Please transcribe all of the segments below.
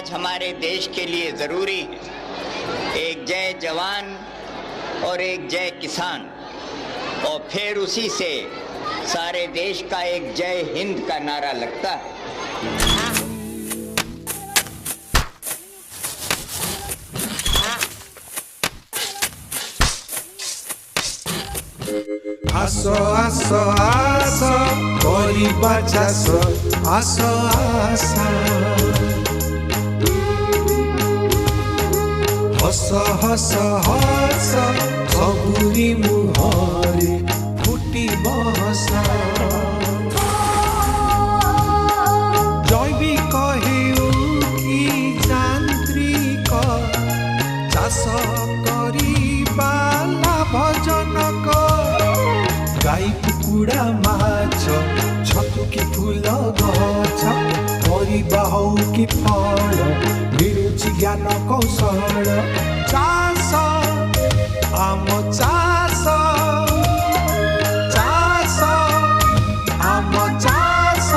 आज हमारे देश के लिए जरूरी है एक जय जवान और एक जय किसान, और फिर उसी से सारे देश का एक जय हिंद का नारा लगता है। आसो आसो आसो करिबा चासो आसो आसो हस हस हस सबुरी मुहरे फुटिब हस जैविक हेउ कि जान्त्रिक चाष करिबा लाभजनक गाई कुकुड़ा माछ छतु कि फूल गछ परिबा हौ कि फल मिलुछि ज्ञान कौशल चाष आम चाष चाष आम चाष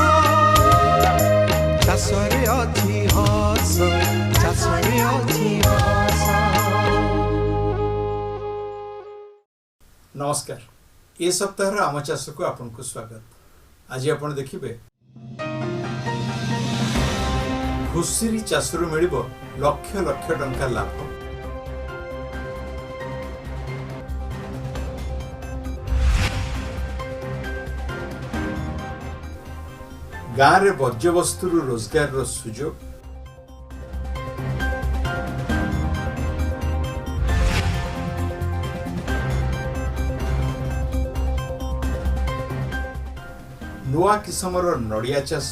चाषरे अछि हस चाषरे अछि हस। नमस्कार, ये सप्ताह आम चाष को आपन को स्वागत। आज आपण देखिबे घुसुरी चाषरू मिलिबो लक्ष लक्ष टंका लाभ। गाँव रे वर्ज्यवस्तु रोजगार रो सुजोग, नुआ किसमर नड़िया चाष,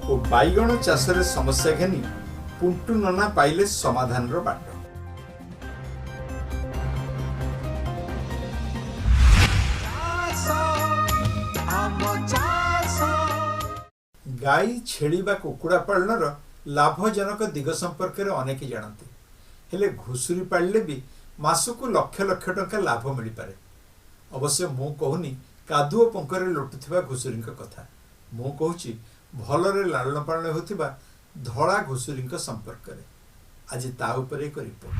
और बैगण चाष रे समस्या घेनी पुंटू नना पाइले समाधान रो बाट। गाई छेली बा कुकुड़ा पालनर लाभजनक दिग संपर्क में अनेक जानते, हेले घुसुरी पालिले भी मासकु लक्ष लक्ष टंका लाभ मिल पारे। अवश्य मु कहूनी कादुओ पंकरे लोटुथिबा घुसुरी कथा, मु कहूची भलरे लालन पालन होथिबा धड़ा घुसुरी संपर्क में। आज ता उपरे एक रिपोर्ट।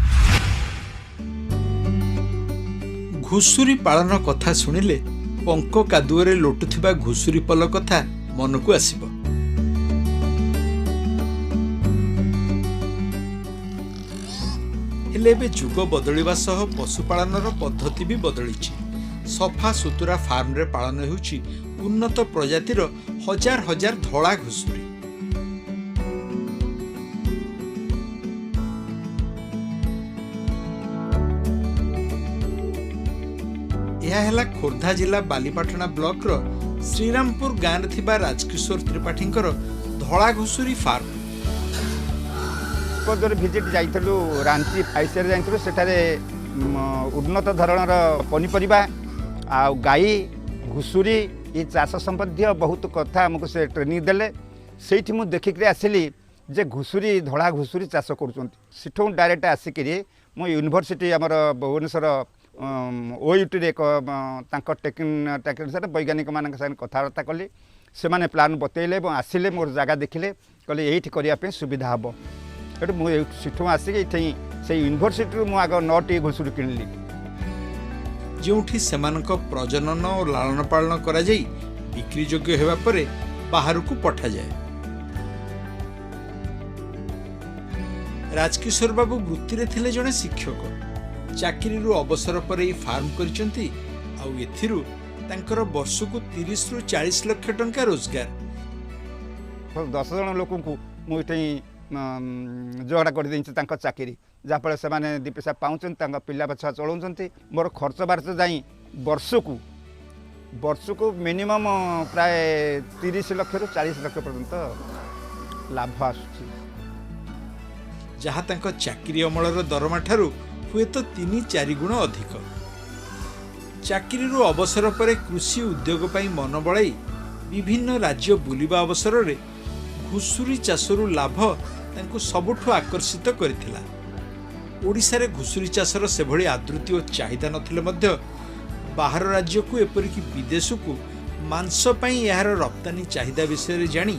घुसुरी पालन कथा सुनिले पंक कादुओरे लोटुथिबा घुसुरी पल कथा मनकु आसिबो। हेले बे जुग बदलिबा सह पशुपालनर पद्धति भी बदलिछि। सफा सुतुरा फार्म रे पालन हेउछि उन्नत प्रजातिर हजार हजार धड़ा घुसुरी। यह हेला खोर्धा जिला बालीपाटना ब्लॉक रो श्रीरामपुर गाँव रे थिबा राजकिशोर त्रिपाठींकर धड़ा घुसुरी फार्म। भिजिट जाइलु रांची फाइसर जाइलु सेठारे उन्नत धरणर पनीपरिबा आ गाई घुसुरी ये चाष संबंधी बहुत कथा आमको से ट्रेनिंग देले। सेठी मु देखिक आसिली जे घुसुरी धड़ा घुसुरी चाष करुचंती। सेठू डायरेक्ट आसिक मु यूनिवर्सिटी आमर भुवनेश्वर ओयूटी रे टेक्निशियन वैज्ञानिक मान कथबार्ता कली। से माने प्लान बतैले और आसिले मोर जगह देखिले, कहले यही करने सुविधा हम। एटू मुझे आसिक से यूनिवर्सिटी मु आग 9टी घुसुरी किणली, जोठी सेमानक प्रजनन और लालन पालन करा जाई बिक्री योग्य हेबा परे बाहर को पठा जाए। राजकिशोर बाबू वृत्ति रे थिले जने शिक्षक। चाकरी रु अवसर पर फार्म करिसंती आ एथिरु तांकर वर्षकु 30 रु 40 लाख टंका रोजगार। 10 जन लोक को मुझे जोड़ा कर चाकरी, जहाँफल से दी पैसा पाँच पिला बछा चलाउं। मोर खर्च बार्च जाई वर्षकु मिनिमम प्राय 30 लाख रु 40 लाख पर्यंत लाभ आसुची, जहाँ तांको चाकरी अमलर दरमा ठारू हुए तो 3-4 गुण अधिक। चाकरी रु अवसर पर कृषि उद्योग पाई मन बड़ाई विभिन्न राज्य बुलिबा अवसर रे घुसुरी चाषरू लाभ तांको सबुठु आकर्षित करथिला। ओडिसा रे घुसुरी चाषर से भली आदृति और चाहिदा नथिले मध्य बाहर राज्य को एपरिक विदेश को मांस पई यार रप्तानी चाहिदा विषय जानी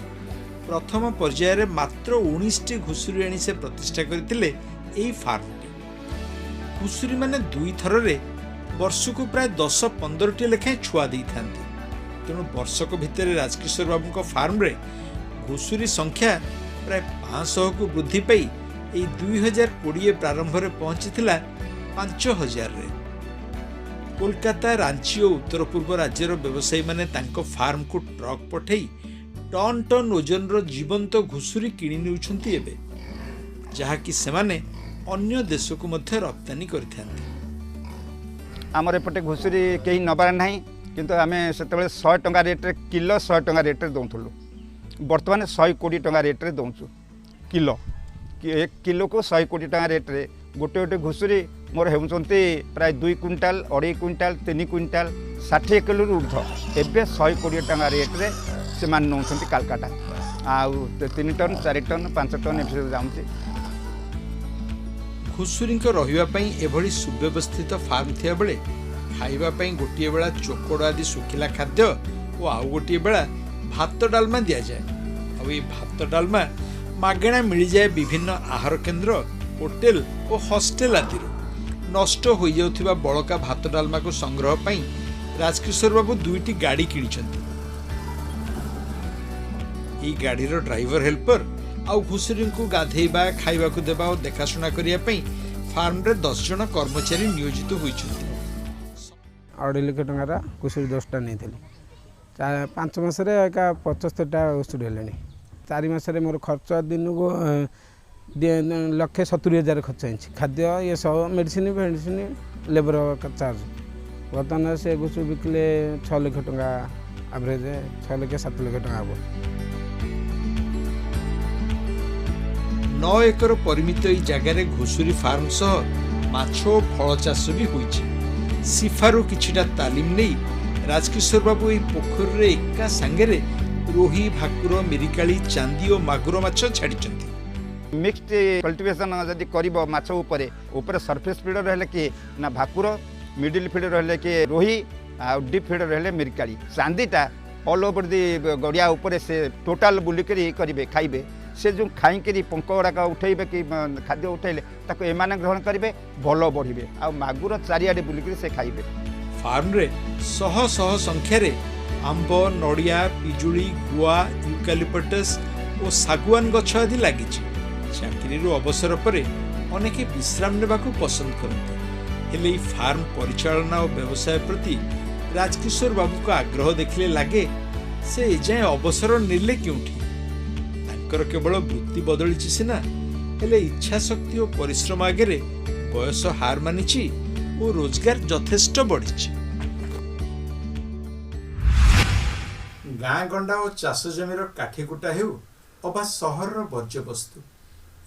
प्रथम पर्यायर मात्र 19 घुसुरी आनी से प्रतिष्ठा करथिले एई फार्मटी। घुसुरी माने दुई थରରେ वर्षको प्राय 10-15 लेखाएं छुआ देई थांती। तेणु वर्षक भितर राजकिशोर बाबू फार्म रे घुसुरी संख्या प्राय 500 को वृद्धि पाई 2020 प्रारंभ में पहुंची 5000 रे। कोलकाता, रांची और उत्तर पूर्व राज्यर व्यवसायी माने तांको फार्म को ट्रक पठेई टन टन ओजन रो जीवंत घुसुरी किणी नेउछंती एबे, जहा कि सेमाने अन्य देश को मध्य रप्तानी करथांती। आमर एपटे घुसुरी कहीं नबार नहीं, किंतु आमे सेतबेले 100 टंका रेट रे किलो 100 टंका रेट रे दउथुलु। वर्तमान 120 टंका रेट रे दउछु किलो। 1 किलो को 120 टंका रेट रे गोटे गोटे घुसुरी मोर हेउचंती प्राय 2 क्विंटाल 2.5 क्विंटाल 3 क्विंटाल 60 किलो ऊर्ध्व। एबे 120 टंका रेट रे से मान नउछंती कालकाटा। आउ 3 टन 4 टन 5 टन एफसे जाउंती। घुसुरी रहिबा पई एभली सुव्यवस्थित फार्म थिया बेले खाइबा पई गोटिए बेला चोकोड़ आदि सुखिला खाद्य और आउ गोटिए बेला भात डालमा दिया जाए। आ ये भात डालमा मागेणा मिल जाए विभिन्न आहार केन्द्र, होटेल और हॉस्टेल आदि। नष्ट हो जाउथिबा बळका भात डालमा को संग्रह पई राजकिशोर बाबू 2टी गाड़ी किनिछंती। ई गाड़ीर ड्राइवर हेल्पर आउ घुसुरी को गाधेबा खाइबा को देबा और देखाशुना करिया पई फार्म रे 10 जन कर्मचारी नियोजित होइछंती। 2.5 लाख टंका घुसुरी 10टा नहीं 5 मासरे एका 75टा घुसुरी हेलानी। 4 मासरे मोर खर्च दिन को 1,70,000 खर्च है। खाद्य ये सब मेडिसिन लेबर चार्ज। बर्तमान से घुसुरी बिकले 6 लाख टंका एवरेज 6 लाख 7 लाख टंका हम। 9 एकर परिमित ई जगार घुसुरी फार्म सह माछ और फल चाष भी होइछि। सिफारू किछिटा तालीम नहीं राजकिशोर बाबू ई पोखर रे एका संगरे रोही, भाकुर, मिरिकाली, चांदी और मागुर माछ छाड़िछंती। मिक्सड कल्टिवेशन जदि करिबो माछ ऊपर सरफेस फीड रहले कि ना भाकुर, मिडिल फीड रहले कि रोही आ डीप फीड रहले मिरिकाली। चांदीटा ऑल ओवर दी गड़िया ऊपर से टोटाल बुलिकरी करिवे खाइबे। से जो खाई पंख गुड़ाक उठेबे कि खाद्य उठेले ताको एमाने ग्रहण करेंगे भल बढ़े। आ मागुर चारिआडे बुलिक से खाइबे। फार्म रे शह शह संख्यार आंब, नड़िया, पिजुली, गुआ, यूकालिपटस और सागुआन गछ आदि लगी। चाकरी अवसर पर अनेक विश्राम नेबा को पसंद करते। हेले ई फार्म परिचालना और व्यवसाय प्रति राजकिशोर बाबू को आग्रह देखले लगे से एजाए अवसर नेले क्योंठी। केवल वृत्ति बदली सीना हेले इच्छा शक्ति और परिश्रम आगे बयस हार मानी और रोजगार यथेष्ट बढ़ी। गाँ गंडा और चाष जमीर काठीकुटा हेउ अबा सहर वर्ज्यवस्तु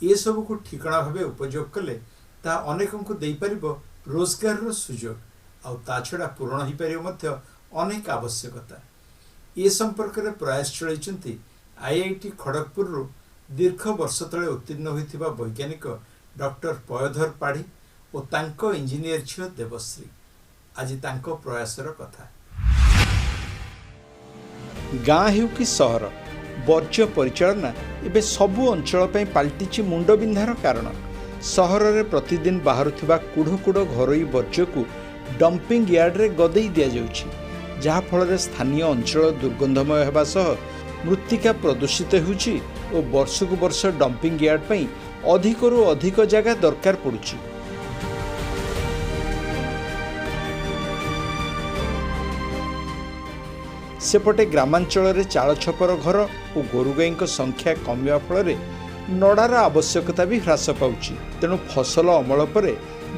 ये सब को ठिकणा भाव उपयोग कले ता अनेकों को दे परिबो रोजगार सुजोग आ ता छड़ा पूरण हो पार अनेक आवश्यकता। ये संपर्क में प्रयास चलती आईआईटी खड़गपुर दीर्घ वर्ष तले उत्तीर्ण होइथिबा वैज्ञानिक डॉक्टर पयोधर पाढ़ी और तांको इंजीनियर झियो देवश्री। आज तांको प्रयासर कथा। गाँ हेउ कि सहर वर्ज्य परिचालना एबे सबु अंचल पई पाल्टिछि मुंडबिंधार कारण। सहर रे प्रतिदिन बाहरुथिबा कुढ़ कुढ़ घरोई वर्ज्य को डंपिंग यार्ड रे गदेई दिया जाउछि, जहा फल रे स्थानीय अंचल दुर्गंधमय हेबा सह मृत्तिका प्रदूषित होउछि और वर्ष को वर्ष डंपिंग यार्ड पई अधिकरू अधिक जगह दरकार पड़ुछि। सेपटे ग्रामांचल रे चाल छपर घर और गोरु गाई संख्या कमिया फल नड़ार आवश्यकता भी ह्रास पाउछि। तेणु फसल अमल पर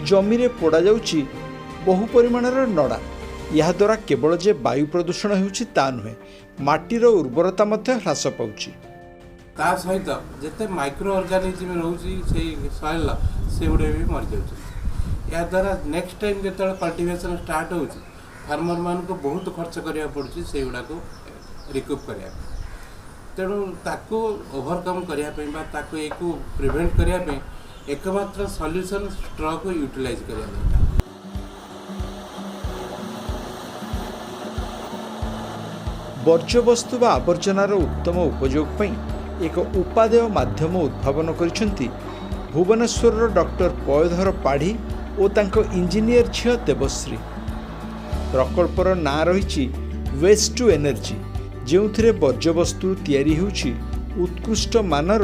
जमी रे पोड़ा जाउछि बहु परिमाणर नड़ा। यह द्वारा केवल जे वायु प्रदूषण होउछि ता नुहे, माटीर उर्वरता मध्य ह्रास पाउछि। ता सहित जते माइक्रो ऑर्गेनिज्म रहउछि से सॉइल से गुडे भी मर जाउछि। या द्वारा नेक्स्ट टाइम जते कल्टीवेशन स्टार्ट होउछि फार्मर मान को बहुत खर्च करिया पड़ुछि से गुडा को रिकूप करिया। तेणु ताको ओवरकम करिया पे बा ताको एको प्रिवेंट करिया पे एकमात्र सॉल्यूशन स्ट्रॉ को यूटिलाइज करिया दरकार। ବର୍ଜ୍ୟବସ୍ତୁ ବା ଆବର୍ଜନାର ଉତ୍ତମ ଉପଯୋଗ ପାଇଁ ଏକ ଉପାଦେୟ ମାଧ୍ୟମ ଉଦ୍ଭାବନ କରିଛନ୍ତି ଭୁବନେଶ୍ୱରର ଡକ୍ଟର ପୟୋଧର ପାଢ଼ୀ ଓ ତାଙ୍କ ଇଞ୍ଜିନିୟର ଝିଅ ଦେବଶ୍ରୀ। ପ୍ରକଳ୍ପର ନାଁ ରହିଛି ୱେଷ୍ଟ ଟୁ ଏନର୍ଜି, ଯେଉଁଥିରେ ବର୍ଜ୍ୟବସ୍ତୁ ତିଆରି ହେଉଛି ଉତ୍କୃଷ୍ଟ ମାନର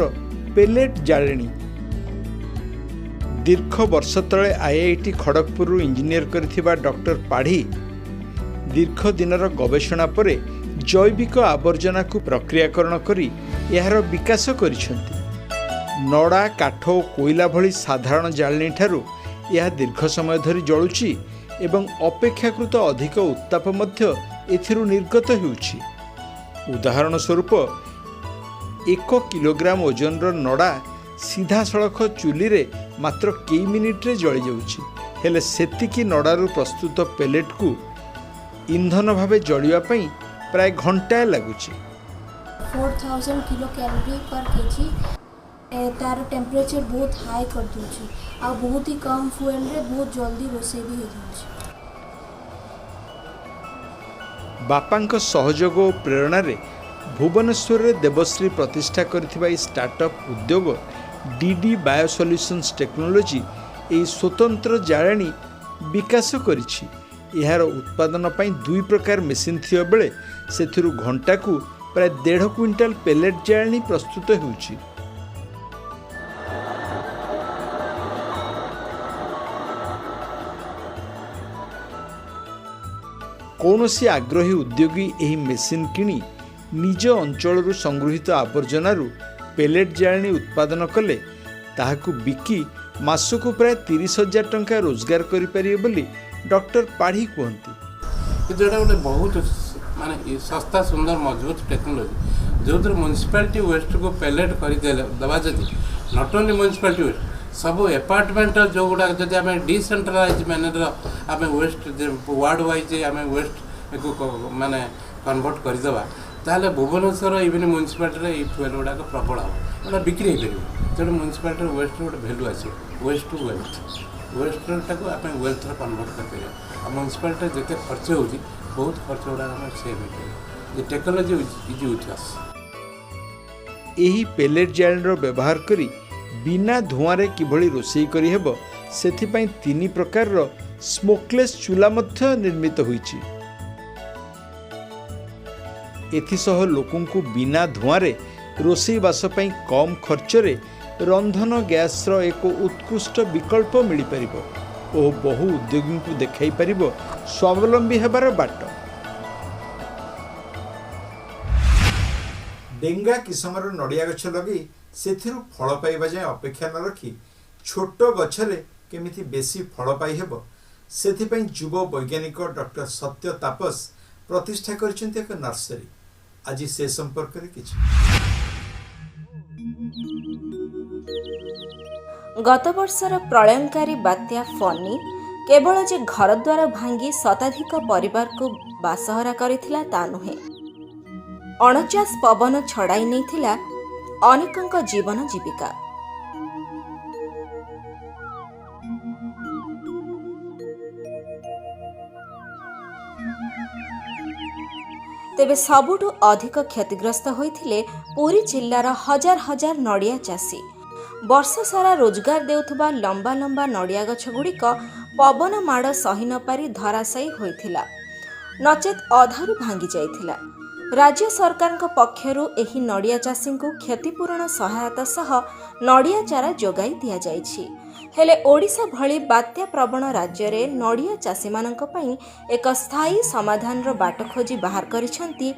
ପେଲେଟ୍ ଜାଳେଣୀ। ଦୀର୍ଘ ବର୍ଷ ତଳେ IIT ଖଡ଼ଗପୁରରୁ ଇଞ୍ଜିନିୟର କରିଥିବା ଡକ୍ଟର ପାଢ଼ୀ ଦୀର୍ଘ ଦିନର ଗବେଷଣା ପରେ ଜୈବିକ ଆବର୍ଜନାକୁ ପ୍ରକ୍ରିୟାକରଣ କରି ଏହାର ବିକାଶ କରିଛନ୍ତି। ନଡ଼ା, କାଠ ଓ କୋଇଲା ଭଳି ସାଧାରଣ ଜାଳେଣୀ ଠାରୁ ଏହା ଦୀର୍ଘ ସମୟ ଧରି ଜଳୁଛି ଏବଂ ଅପେକ୍ଷାକୃତ ଅଧିକ ଉତ୍ତାପ ମଧ୍ୟ ଏଥିରୁ ନିର୍ଗତ ହେଉଛି। ଉଦାହରଣ ସ୍ୱରୂପ 1 କିଲୋଗ୍ରାମ ଓଜନର ନଡ଼ା ସିଧାସଳଖ ଚୁଲିରେ ମାତ୍ର କେଇ ମିନିଟ୍ରେ ଜଳିଯାଉଛି, ହେଲେ ସେତିକି ନଡ଼ାରୁ ପ୍ରସ୍ତୁତ ପେଲେଟ୍କୁ ଇନ୍ଧନ ଭାବେ ଜଳିବା ପାଇଁ ପ୍ରାୟ ଘଣ୍ଟାଏ ଲାଗୁଛି। 4000 किलो कैलोरी पर केजी तार टेम्परेचर बहुत हाई कर दूची आ बहुत ही कम फ्यूएल रे बहुत जल्दी रोसे भी हो जाଉଛି। बापांक सहयोग और प्रेरणारे भुवनेश्वर देवश्री प्रतिष्ठा करथिबा ई स्टार्टअप उद्योग डीडी बायोसोल्यूशंस टेक्नोलोजी ए स्वतंत्र जाळेणी विकास करिछि। एहार उत्पादन पई 2 प्रकार मेसिन थिया बेले सेथिरु घंटा को प्राय 1.5 क्विंटाल पेलेट जाळेणी प्रस्तुत होउछि। कौनसी आग्रही उद्योगी एही मेसिन किनी निज अंचलरू संगृहित आवर्जनारू पेलेट जाळेणी उत्पादन कले ताहाकू बिकी मासकू प्राय 30,000 टंका रोजगार करिपारिबे बोली डॉक्टर पाढ़ी कहती। जोटा गोटे बहुत माने सस्ता सुंदर मजबूत टेक्नोलोजी जो म्यूनिसिपालिटी वेस्ट को पेलेट कर दबा जदि नॉट ओनली म्यूनिसिपालिटी वेस्ट सब एपार्टमेंट जो गुड़ा जब आम डिसेंट्रलाइज मैनर आम वेस्ट वार्ड वाइज आम वेस्ट को माने कन्वर्ट करदे ताहले भुवनेश्वर इवन म्यूनिसिपालिटी फ्यूएल गुड़ाक प्रबल हम गोटा बिक्री हो पार जो म्यूनिसिपालिटी वेस्ट गोटे भैल्यू आसो वेस्ट टू वेल्थ वेस्टा को आम वेल्थ कन्वर्ट कर म्यूनिसिपालिटी जिते खर्च हो बहुत खर्च गुड़ा सेव हो टेक्नोलोजी इज विथ अस। एही पेलेट जाळेणीर व्यवहार करी बिना धुआं किभली रोषेई करी हेबो सेथिपई 3 प्रकार स्मोकलेस चूल्हा मध्य निर्मित होईछि। एथिसह लोकंकु बिना धुआं रोषेई बास पई कम खर्चरे रंधन गैसर एक उत्कृष्ट विकल्प मिल पारिबो और बहु उद्योगी को देखाई पारिबो स्वावलंबी हेबार बाट। डेंगा किसमर नड़िया गछ लगे सेथिरु फल पाइबा जाए अपेक्षा न रखी छोट गछरे केमिति बेसी फल पाई हेबो सेथिपई युव वैज्ञानिक डॉक्टर सत्य तापस प्रतिष्ठा करछन्ते एक नर्सरी। आज से संपर्क रे किछि गत वर्षर प्रलयंकारी बात्या फनी केवल जे घरद्वार भांगी शताधिक परिवार को बासहरा करिथिला ता नुहे 49 पवन छड़ाई नैथिला अनेकंक जीवन जीविका। तेबे सबुठु अधिक क्षतिग्रस्त होइथिले पुरी जिल्लार हजार हजार नड़िया चाषी। वर्ष सारा रोजगार देउथबा लंबा लंबा नड़िया गछ गुड़िक पवन माड़ सही न पारी धराशायी होइथिला नचेत अधारू भांगी जाइथिला। राज्य सरकार पक्षरु एही नड़िया चाषी को क्षतिपूरण सहायता सह नड़िया चारा जोगाई दिया जाइछि। हेले ओडिशा भली बात्या प्रवण राज्य रे नड़िया चाषी मानक पई एक स्थायी समाधान रो बाट खोजी बाहर करिसेंती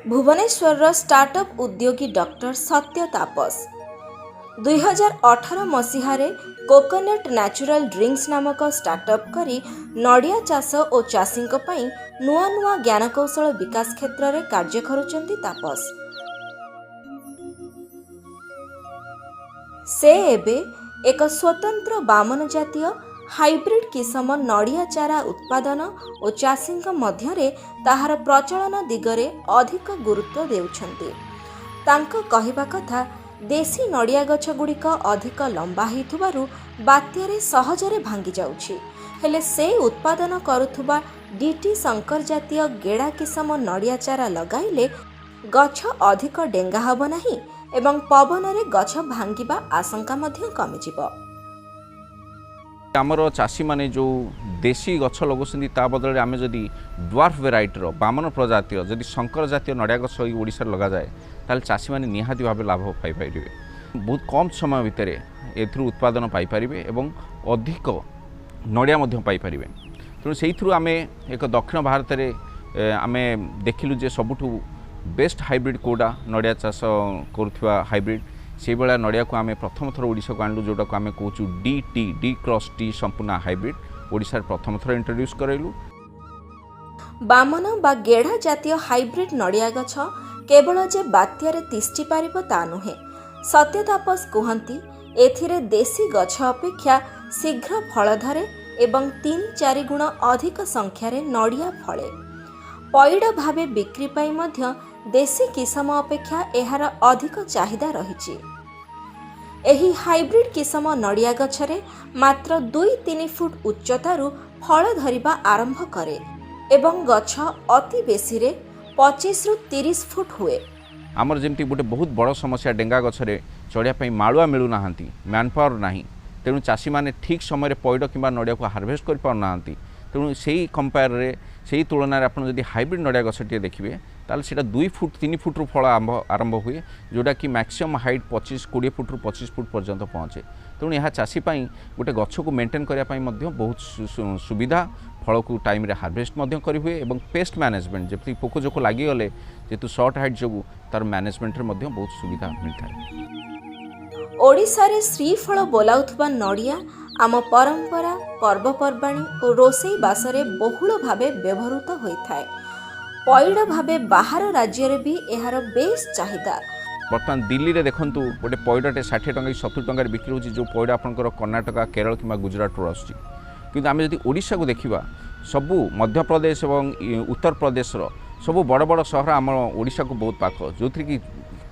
भुवनेश्वर स्टार्टअप उद्योगी डॉक्टर सत्य तापस। 2018 मसीहारे कोकोनट नेचुरल ड्रिंक्स नामक स्टार्टअप करी नड़िया चाष और चाषी पई नुआ नुआ ज्ञानकौशल विकास क्षेत्र में कार्य करुचंती तापस। से एबे एक स्वतंत्र बामन जातीय हाइब्रिड किसम नड़िया चारा उत्पादन और चाषी मध्यरे ताहार प्रचलन दिगरे अधिक गुरुत्व देउछंती। तांको कहिबा कथा देशी नड़िया गछ गुड़िक अधिक लंबा होइथुबारु बात्यारे सहजरे भांगी जाउछि। हेले से उत्पादन करुथुबा डीटी शंकर जातीय गेड़ा किसम नड़िया चारा लगाइले गछ अधिक डेंगा हब नाही एवं पवन रे गछ भांगिबा आशंका मध्य कमिजिब। आमर चाषी माने जो देशी गछ लगुंट ता बदल आम जदि ड्वार्फ वेराइटर बामन प्रजातीय जदि शंकर जातीय नड़िया गछ ओडिशा लगा जाए ताल चाषी माने निहाती भाव लाभ पाइपर बहुत कम समय भितर एथुरु उत्पादन पाइपर एवं अधिक नड़िया पाइपर तेणु से आम एक दक्षिण भारत में आम देखिलु जे सबुठु बेस्ट हाइब्रिड कोड़ा नड़िया चाष करुवा हाइब्रिड से भाया नड़िया को आम प्रथम थर ओडिशा को आणलु जोटा को आम कहूँ डी क्रॉस टी संपूर्ण हाइब्रिड ओडिशा प्रथम थर इंट्रोड्यूस करैलु। बामन बा गेढ़ा जातीय हाइब्रिड नड़िया गछ केवल जे बात्यारे तिष्ठि पारिब ता नुहे सत्यतापस कहती एथिरे देशी गछ अपेक्षा शीघ्र फल धरे एवं 3-4 गुण अधिक संख्यार नड़िया फले। पैड भावे बिक्री पाई मध्य देशी किसम अपेक्षा एहार अधिक चाहिदा रहिछि। एही हाइब्रिड किसम नड़िया गछरे मात्र 2-3 फुट उच्चतारू फल धरिबा आरंभ करे एवं गछ अति बेसी रे 25 रु 30 फुट हुए। आमर जमती गोटे बहुत बड़ समस्या डेंगा गछरे चढ़िया मालुआ मिलू नाहांती मैन पावर नाही तेणु चाषी माने ठीक समय पैड कि नड़िया को हार्वेस्ट कर पार ना तेणु से कंपेयर रे से तुलन में आपड़ जब हाइब्रिड नड़िया गछटे देखिए ताल से 2 फुट 3 फुट रु फल आरंभ हुए जोटा कि मैक्सिमम हाइट 20 फुट रु 25 फुट पर्यंत पहुँचे। तेणु यह चाषी गोटे गछ को मेंटेन करने बहुत सुविधा फल को टाइम रे हार्वेस्ट करें और पेस्ट मैनेजमेंट जब पोकजोक लगिगले जेतु शॉर्ट हाइट जो तार मैनेजमेंट रे बहुत सुविधा मिलता है। ओडिशा रे श्रीफल बोलाउथबा नड़िया आम परंपरा पर्वपर्वाणी और रोसई बासरे बहुल भावे व्यवहृत होइथाय। पैड भावे बाहर राज्य रे भी एहार बेस चाहिदा। बर्तमान दिल्ली रे देखंतु गोटे पैडटे 60 टंका 70 टंका बिक्री होची जो पैड आपनकर कर्णाटक केरल किंवा गुजरात रो आछि किंतु आमे जदि ओडिशा को देखिबा सबु मध्य प्रदेश और उत्तर प्रदेश रो सबु बड़ बड़ सहर आम ओडिशा को बहुत पाख जो कि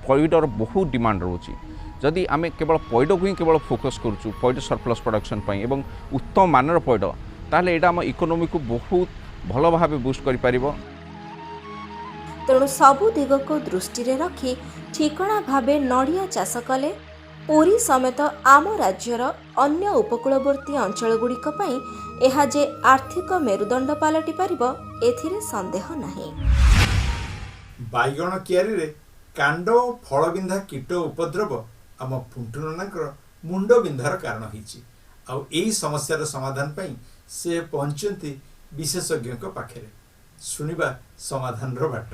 पैडर बहुत डिमांड रोची। जदि आमे केवल पैड को ही केवल फोकस करूँ पैड सरप्लस प्रोडक्शन पाई एवं उत्तम मानर पैड ताहले एटा आम इकोनोमी को बहुत भल भाव बूस्ट कर पारिबो। तेणु सबु दिग को दृष्टि रे रखी ठिकणा भावे नड़िया चाष कले पुरी समेत आम राज्यर अन्य उपकूलवर्ती अंचलगुड़िक पई एहा जे आर्थिक मेरुदंड पालटि पारिबो एथिरे संदेह नाही। बाइगण कियारी रे कांड फल बिंधा कीट उपद्रव आम फुंटुनाकर मुंड बिंधार कारण होईछि आउ एई समस्यार समाधान पई से पहुंचंती विशेषज्ञ पाखे सुनिबा समाधान रो बाट।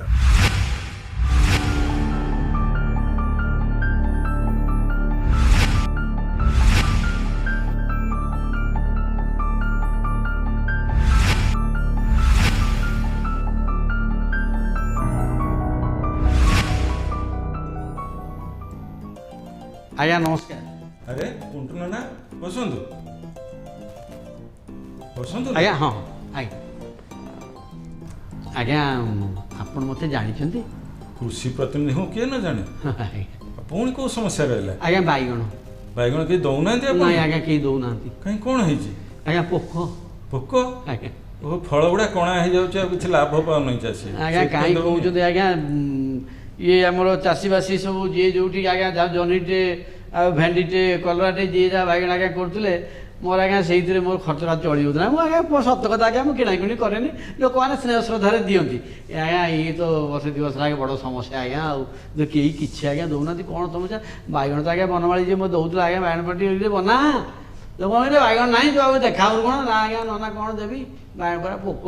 आज्ञा नमस्कार। अरे कुंटू ना बसंतु बसंतु आज्ञा हाँ आज्ञा आज्ञा आपण मते जानिछंती कृषि प्रतिनिधि हूँ किए न जाने पुणी कौ समस्या रहा आज्ञा बाइगण बाइगण के दौना नहीं आज्ञा कहीं दौना कहीं कौन है आज्ञा पोक पोक आज्ञा वो फल गुड़ा कणा हो जाऊँ किसी लाभ पाऊन चाषी आज्ञा कहीं कहते आज्ञा ये आमर चाषीबासी सब जी जो आज्ञा जनिटे भेंडीटे कलराटे जी जहाँ बैगण आज्ञा करते मोर आज्ञा से मोर खर्चटा चली जाऊना मुझे आज्ञा सत कथा आज्ञा मुझे किणाकिणी कैनि लोक मैंने स्नेह श्रद्धारे दिखती आज्ञा ये तो वर्ष 2 वर्ष आगे बड़ समस्या आज्ञा आउ कई किसी आज्ञा दौना कौन समस्या बैगण तो आज्ञा बनमाड़ी जी मुझे दौला आज्ञा बैगण पार्टी बना लोक बैगण ना जो देखा कौन ना आज्ञा नना कौन देवी बैगण पर पोक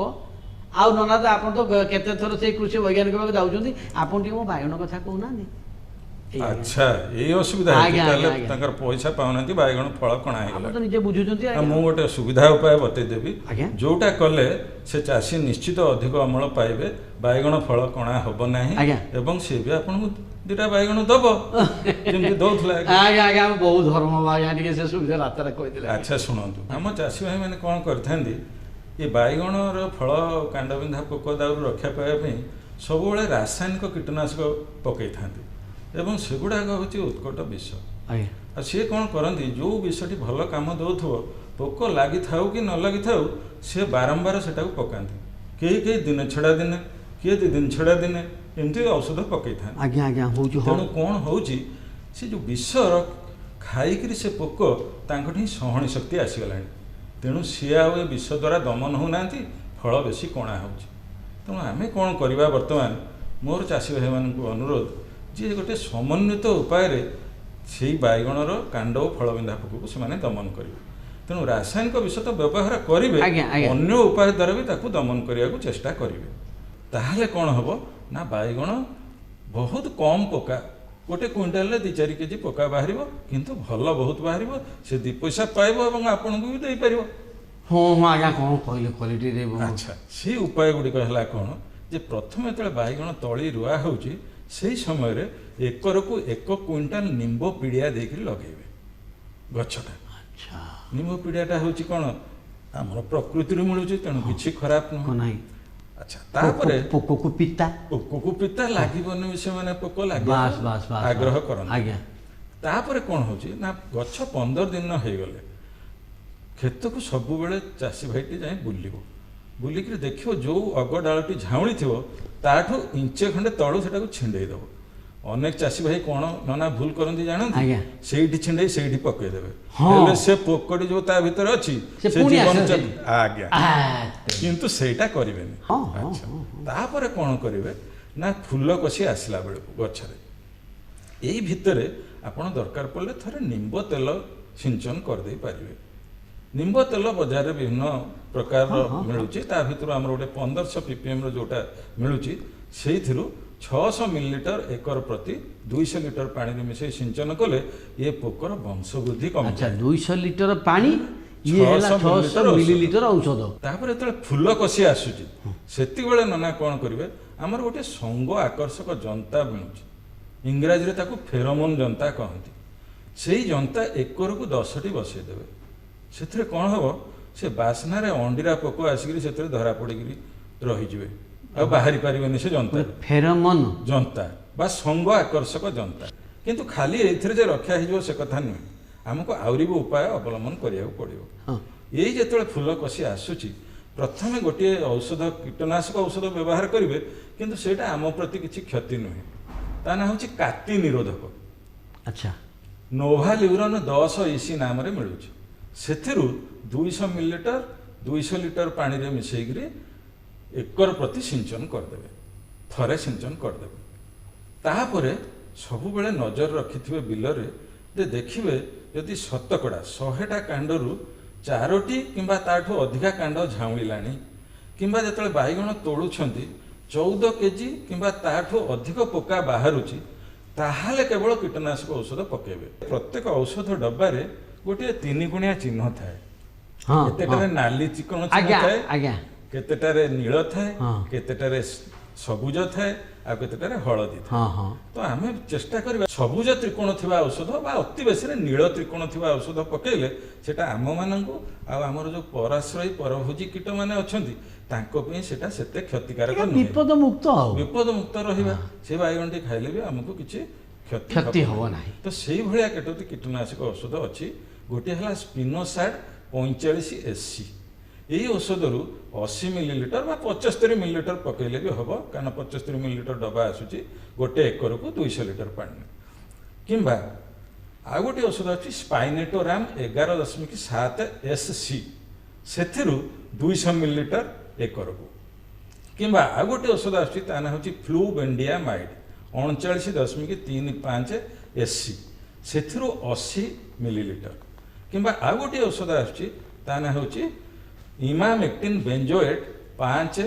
आउ नना तो आप केते थर से कृषि वैज्ञानिक पाक जाउछंती आपन टी मो बायण कथा कहूना नि। अच्छा ये असुविधा है पैसा पाऊना बैगण फल कणा हम तो निजे बुझुछंती मु गोटे सुविधा उपाय बतई देबी जोटा कले से चाषी निश्चित अधिक अमल पाइबे बैगण फल कणा हब नाही एवं से भी आपन को दुटा बैगण दबो जेंति दउथला आज्ञा आज्ञा बहुत धर्म आज्ञा टिके से सुविधा रास्ता कहि दिले। अच्छा सुनंतु हम चाषी भाई माने कोन करथांदी ये बैगणर फल कांडबिंधा पोक दाउर रक्षा पाइबा सब रासायनिक कीटनाशक पकई था एवं सेगुड़ाक हूँ उत्कट विष आ सी कौन करती जो विषटी भल कम दौथ पोक लगी था कि न लगी था सी बारंबार से पकाती କେହି ଦିନେ ଛଡ଼ା ଦିନେ କିଏ 2 ଦିନ ଛଡ଼ା ଦିନେ ଏମିତି ଔଷଧ ପକାଇଥାନ୍ତି। ଆଜ୍ଞା ଆଜ୍ଞା ହେଉଛି। ତେଣୁ କ'ଣ ହେଉଛି ସେ ଯେଉଁ ବିଷର ଖାଇକିରି ସେ ପୋକ ତାଙ୍କଠି ସହଣୀ ଶକ୍ତି ଆସିଗଲାଣି, ତେଣୁ ସିଏ ଆଉ ଏ ବିଷ ଦ୍ୱାରା ଦମନ ହେଉନାହାନ୍ତି, ଫଳ ବେଶୀ କଣା ହେଉଛି। ତେଣୁ ଆମେ କ'ଣ କରିବା ବର୍ତ୍ତମାନ, ମୋର ଚାଷୀ ଭାଇମାନଙ୍କୁ ଅନୁରୋଧ ଯେ ଗୋଟେ ସମନ୍ୱିତ ଉପାୟରେ ସେଇ ବାଇଗଣର କାଣ୍ଡ ଓ ଫଳବିନ୍ଧା ପୋକକୁ ସେମାନେ ଦମନ କରିବେ। ତେଣୁ ରାସାୟନିକ ବିଷ ତ ବ୍ୟବହାର କରିବେ, ଅନ୍ୟ ଉପାୟ ଦ୍ୱାରା ବି ତାକୁ ଦମନ କରିବାକୁ ଚେଷ୍ଟା କରିବେ। ତାହେଲେ କ'ଣ ହେବ ନା ବାଇଗଣ ବହୁତ କମ୍ ପୋକା, ଗୋଟେ କୁଇଣ୍ଟାଲରେ 2-4 କେଜି ପୋକା ବାହାରିବ, କିନ୍ତୁ ଭଲ ବହୁତ ବାହାରିବ, ସେ 2 ପଇସା ପାଇବ ଏବଂ ଆପଣଙ୍କୁ ବି ଦେଇପାରିବ। ହଁ ଆଜ୍ଞା କ'ଣ କହିଲେ କ୍ୱାଲିଟିରେ। ଆଚ୍ଛା, ସେଇ ଉପାୟ ଗୁଡ଼ିକ ହେଲା କ'ଣ ଯେ ପ୍ରଥମେ ଯେତେବେଳେ ବାଇଗଣ ତଳି ରୁଆ ହେଉଛି ସେଇ ସମୟରେ ଏକରକୁ 1 କୁଇଣ୍ଟାଲ ନିମ୍ବ ପିଡ଼ିଆ ଦେଇକରି ଲଗେଇବେ ଗଛଟା। ଆଚ୍ଛା, ନିମ୍ବ ପିଡ଼ିଆଟା ହେଉଛି କ'ଣ ଆମର ପ୍ରକୃତିରୁ ମିଳୁଛି, ତେଣୁ କିଛି ଖରାପ ନାହିଁ। ଆଚ୍ଛା, ତାପରେ ପୋକକୁ ପିତା ଲାଗିବନି, ସେମାନେ ପୋକ ଲାଗିବ ଆଗ୍ରହ କରନ୍ତି। ଆଜ୍ଞା, ତାପରେ କ'ଣ ହେଉଛି ନା ଗଛ 15 ଦିନ ହେଇଗଲେ କ୍ଷେତକୁ ସବୁବେଳେ ଚାଷୀ ଭାଇଟି ଯାଇ ବୁଲିକିରି ଦେଖିବ ଯେଉଁ ଅଗ ଡାଳଟି ଝାଉଁଳି ଥିବ ତାଠୁ ଇଞ୍ଚେ ଖଣ୍ଡେ ତଳୁ ସେଟାକୁ ଛିଣ୍ଡେଇ ଦେବ। ଅନେକ ଚାଷୀ ଭାଇ କ'ଣ ନନା ଭୁଲ କରନ୍ତି ଜାଣନ୍ତି, ସେଇଠି ଛିଣ୍ଡେଇ ସେଇଠି ପକେଇଦେବେ, ହେଲେ ସେ ପୋକଟି ଯେଉଁ ତା ଭିତରେ ଅଛି ସେ ଜୀବନ ଆଜ୍ଞା, କିନ୍ତୁ ସେଇଟା କରିବେନି। ଆଚ୍ଛା, ତାପରେ କ'ଣ କରିବେ ନା ଫୁଲ କଷି ଆସିଲା ବେଳକୁ ଗଛରେ ଏଇ ଭିତରେ ଆପଣ ଦରକାର ପଡ଼ିଲେ ଥରେ ନିମ୍ବ ତେଲ ସିଞ୍ଚନ କରିଦେଇ ପାରିବେ। ନିମ୍ବ ତେଲ ବଜାରରେ ବିଭିନ୍ନ ପ୍ରକାରର ମିଳୁଛି, ତା ଭିତରୁ ଆମର ଗୋଟେ 1500 ppm ଯେଉଁଟା ମିଳୁଛି ସେଇଥିରୁ 600 ମିଲିଲିଟର ଏକର ପ୍ରତି 200 ଲିଟର ପାଣିରେ ମିଶାଇ ସିଞ୍ଚନ କଲେ ଏ ପୋକର ବଂଶବୃଦ୍ଧି କମେ। 200 ଲିଟର ପାଣି, 600 ମିଲିଲିଟର ଔଷଧ। ତାପରେ ଯେତେବେଳେ ଫୁଲ କଷି ଆସୁଛି ସେତିକିବେଳେ ନନା କ'ଣ କରିବେ, ଆମର ଗୋଟେ ସଙ୍ଗ ଆକର୍ଷକ ଜନ୍ତା ମିଳୁଛି, ଇଂରାଜୀରେ ତାକୁ ଫେରୋମୋନ୍ ଜନ୍ତା କହନ୍ତି। ସେଇ ଜନ୍ତା ଏକରକୁ 10ଟି ବସେଇଦେବେ। ସେଥିରେ କ'ଣ ହେବ, ସେ ବାସ୍ନାରେ ଅଣ୍ଡିରା ପୋକ ଆସିକିରି ସେଥିରେ ଧରା ପଡ଼ିକିରି ରହିଯିବେ, ଆଉ ବାହାରି ପାରିବେନି ସେ ଜନ୍ତା। ଫେରୋମୋନ୍ ଜନ୍ତା ବା ସଙ୍ଗ ଆକର୍ଷକ ଜନ୍ତା। କିନ୍ତୁ ଖାଲି ଏଇଥିରେ ଯେ ରକ୍ଷା ହେଇଯିବ ସେ କଥା ନୁହେଁ, ଆମକୁ ଆହୁରି ବି ଉପାୟ ଅବଲମ୍ବନ କରିବାକୁ ପଡ଼ିବ। ଏଇ ଯେତେବେଳେ ଫୁଲ କଷି ଆସୁଛି ପ୍ରଥମେ ଗୋଟିଏ ଔଷଧ, କୀଟନାଶକ ଔଷଧ ବ୍ୟବହାର କରିବେ, କିନ୍ତୁ ସେଇଟା ଆମ ପ୍ରତି କିଛି କ୍ଷତି ନୁହେଁ। ତା ନାଁ ହେଉଛି କାତି ନିରୋଧକ। ଆଚ୍ଛା, ନୋଭାଲିଉରନ୍ 10 EC ନାମରେ ମିଳୁଛି। ସେଥିରୁ 200 ମିଲିଲିଟର 200 ଲିଟର ପାଣିରେ ମିଶାଇକିରି ଏକର ପ୍ରତି ସିଞ୍ଚନ କରିଦେବେ, ଥରେ ସିଞ୍ଚନ କରିଦେବେ। ତାପରେ ସବୁବେଳେ ନଜର ରଖିଥିବେ ବିଲରେ ଯେ ଦେଖିବେ ଯଦି ଶତକଡ଼ା 100ଟା କାଣ୍ଡରୁ 4ଟି କିମ୍ବା ତାଠୁ ଅଧିକା କାଣ୍ଡ ଝାଉଁଳିଲାଣି, କିମ୍ବା ଯେତେବେଳେ ବାଇଗଣ ତୋଳୁଛନ୍ତି 14 କେଜି କିମ୍ବା ତାଠୁ ଅଧିକ ପୋକା ବାହାରୁଛି, ତାହେଲେ କେବଳ କୀଟନାଶକ ଔଷଧ ପକାଇବେ। ପ୍ରତ୍ୟେକ ଔଷଧ ଡବାରେ ଗୋଟିଏ 3 ଗୁଣିଆ ଚିହ୍ନ ଥାଏ, କେତେଟାରେ ନାଲି ଚିକଣ ଚିହ୍ନ ଥାଏ, କେତେଟାରେ ନୀଳ ଥାଏ, କେତେଟାରେ ସବୁଜ ଥାଏ, ଆଉ କେତେଟାରେ ହଳଦୀ ଥାଏ। ତ ଆମେ ଚେଷ୍ଟା କରିବା ସବୁଜ ତ୍ରିକୋଣ ଥିବା ଔଷଧ ବା ଅତି ବେଶୀରେ ନୀଳ ତ୍ରିକୋଣ ଥିବା ଔଷଧ ପକାଇଲେ ସେଟା ଆମମାନଙ୍କୁ ଆଉ ଆମର ଯେଉଁ ପରାଶ୍ରୟୀ ପରଭୋଜି କୀଟମାନେ ଅଛନ୍ତି ତାଙ୍କ ପାଇଁ ସେଟା ସେତେ କ୍ଷତିକାରକ ନୁହେଁ, ବିପଦମୁକ୍ତ ରହିବା। ସେ ବାଇଗଣଟି ଖାଇଲେ ବି ଆମକୁ କିଛି କ୍ଷତି ହେବ ନାହିଁ। ତ ସେଇଭଳିଆ କେତୋଟି କୀଟନାଶକ ଔଷଧ ଅଛି। ଗୋଟିଏ ହେଲା ସ୍ପିନୋସାଡ୍ 45 SC। এই ଔଷଧରୁ 80 ମିଲିଲିଟର ବା 75 ମିଲିଲିଟର ପକାଇଲେ ବି ହେବ, କାରଣ 75 ମିଲିଲିଟର ଡବା ଆସୁଛି ଗୋଟେ ଏକରକୁ 200 ଲିଟର ପାଣି। କିମ୍ବା ଆଉ ଗୋଟିଏ ଔଷଧ ଅଛି ସ୍ପାଇନେଟୋରାମ୍ 11.7 SC, ସେଥିରୁ 200 ମିଲିଲିଟର ଏକରକୁ। କିମ୍ବା ଆଉ ଗୋଟିଏ ଔଷଧ ଆସୁଛି ତା ନାଁ ହେଉଛି ଫ୍ଲୁବେଣ୍ଡିଆମାଇଡ୍ 39.35 SC, ସେଥିରୁ 80 ମିଲିଲିଟର। କିମ୍ବା ଆଉ ଗୋଟିଏ ଔଷଧ ଆସୁଛି ତା ନାଁ ହେଉଛି ଇମାମେକ୍ଟିନ୍ ବେଞ୍ଜୋଏଟ୍ 5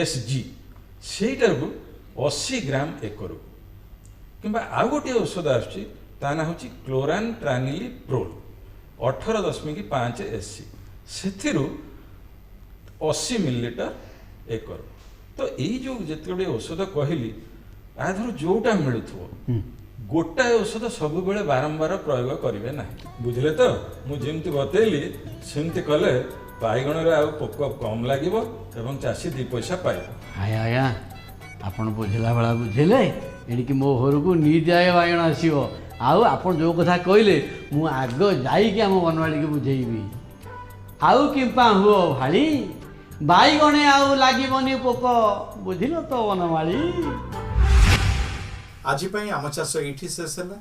SG, ସେଇଟାକୁ 80 ଗ୍ରାମ ଏକରକୁ। କିମ୍ବା ଆଉ ଗୋଟିଏ ଔଷଧ ଆସୁଛି ତା ନାଁ ହେଉଛି କ୍ଲୋରାନ୍ ଟ୍ରାନିଲି ପ୍ରୋଲ୍ 18.5 SC, ସେଥିରୁ 80 ମିଲିଲିଟର ଏକର। ତ ଏଇ ଯେଉଁ ଯେତେଗୁଡ଼ିଏ ଔଷଧ କହିଲି ତା ଦେହରୁ ଯେଉଁଟା ମିଳୁଥିବ ଗୋଟାଏ ଔଷଧ ସବୁବେଳେ ବାରମ୍ବାର ପ୍ରୟୋଗ କରିବେ ନାହିଁ, ବୁଝିଲେ ତ? ମୁଁ ଯେମିତି ବତେଇଲି ସେମିତି କଲେ ବାଇଗଣରେ ଆଉ ପୋକ କମ୍ ଲାଗିବ ଏବଂ ଚାଷୀ 2 ପଇସା ପାଇବ। ଆଜ୍ଞା, ଆପଣ ବୁଝିଲା ଭଳିଆ ବୁଝିଲେ, ଏଣିକି ମୋ ଘରକୁ ନିଜ ବାଇଗଣ ଆସିବ। ଆଉ ଆପଣ ଯେଉଁ କଥା କହିଲେ ମୁଁ ଆଗ ଯାଇକି ଆମ ବନବାଡ଼ିକି ବୁଝେଇବି। ଆଉ କିମ୍ପା ହୁଅ ଭାଳି ବାଇଗଣେ ଆଉ ଲାଗିବନି ପୋକ ବୁଝିଲ ତ ବନମାଳୀ। ଆଜି ପାଇଁ ଆମ ଚାଷ ଏଇଠି ଶେଷ ହେଲା।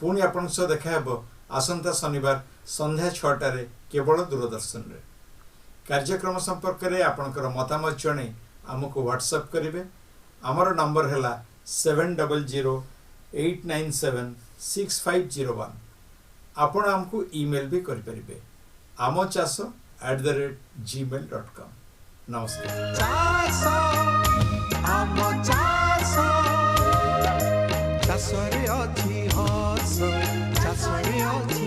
ପୁଣି ଆପଣଙ୍କ ସହ ଦେଖା ହେବ ଆସନ୍ତା ଶନିବାର ସନ୍ଧ୍ୟା 6টাରେ କେବଳ ଦୂରଦର୍ଶନରେ। କାର୍ଯ୍ୟକ୍ରମ ସମ୍ପର୍କରେ ଆପଣଙ୍କର ମତାମତ ଜଣାଇ ଆମକୁ ହ୍ୱାଟ୍ସଆପ୍ କରିବେ। ଆମର ନମ୍ବର ହେଲା 7008976501। ଆପଣ ଆମକୁ ଇମେଲ୍ ବି କରିପାରିବେ amchaso@gmail.com। ନମସ୍କାର। ଚାଷ ଆମ ଚାଷ ଚାଷରେ ଅଛି ହସ ଚାଷରେ ଅଛି